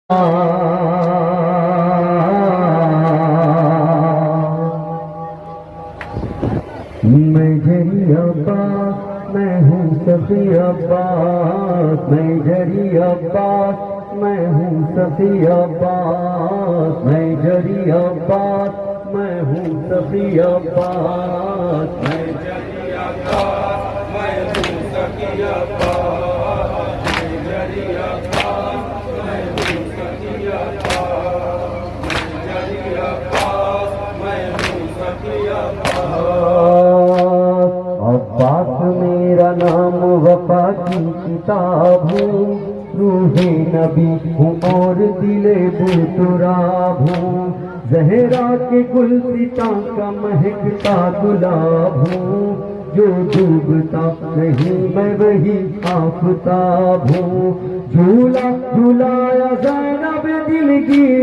میں جری عباس میں ہوں صفی عباس، میں جری عباس میں ہوں صفی عباس، میں جری عباس میں ہوں صفی عباس، میں جری عباس میں ہوں صفی عباس، میں جری عباس میں ہوں صفی عباس، میں جری عباس میں ہوں صفی عباس۔ عباس میرا نام وفا کی کتاب ہوں، روح نبی ہوں اور دل بوتراب ہوں، زہرا کے گلستاں کا مہکتا گلاب ہوں، جو ڈوبتا نہیں میں وہی آفتاب ہوں، جھولا جھولایا زینب دل کی